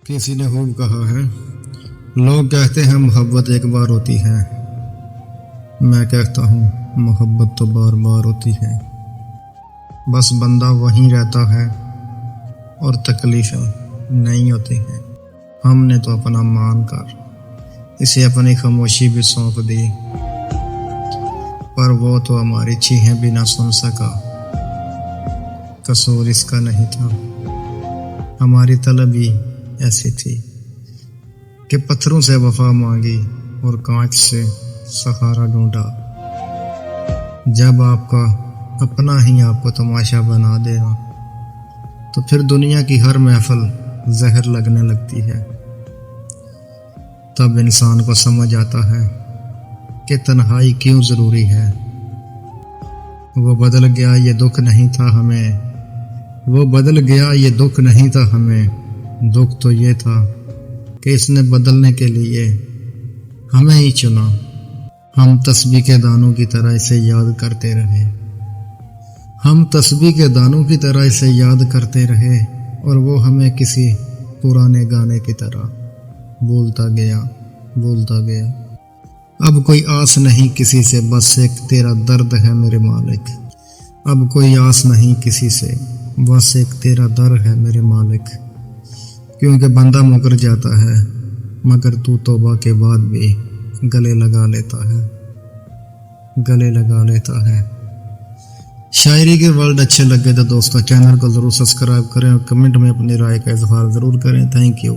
किसी ने खूब कहा है, लोग कहते हैं मोहब्बत एक बार होती है, मैं कहता हूँ मोहब्बत तो बार बार होती है। बस बंदा वहीं रहता है और तकलीफें नहीं होती हैं। हमने तो अपना मान कर इसे अपनी खामोशी भी सौंप दी, पर वो तो हमारी चीखें भी ना सुन सका। कसूर इसका नहीं था, हमारी तलब ही ऐसी थी कि पत्थरों से वफा मांगी और कांच से सहारा ढूंढा। जब आपका अपना ही आपको तमाशा बना देगा तो फिर दुनिया की हर महफिल जहर लगने लगती है। तब इंसान को समझ आता है कि तन्हाई क्यों ज़रूरी है। वो बदल गया ये दुख नहीं था हमें, वो बदल गया ये दुख नहीं था हमें। दुख तो ये था कि इसने बदलने के लिए हमें ही चुना। हम तस्बीह के दानों की तरह इसे याद करते रहे, हम तस्बीह के दानों की तरह इसे याद करते रहे, और वो हमें किसी पुराने गाने की तरह भूलता गया, भूलता गया। अब कोई आस नहीं किसी से, बस एक तेरा दर्द है मेरे मालिक। अब कोई आस नहीं किसी से, बस एक तेरा दर्द है मेरे मालिक। क्योंकि बंदा मुकर जाता है मगर तू तौबा के बाद भी गले लगा लेता है, गले लगा लेता है। शायरी के वर्ड अच्छे लगे तो दोस्तों चैनल को ज़रूर सब्सक्राइब करें और कमेंट में अपनी राय का इजहार ज़रूर करें। Thank you.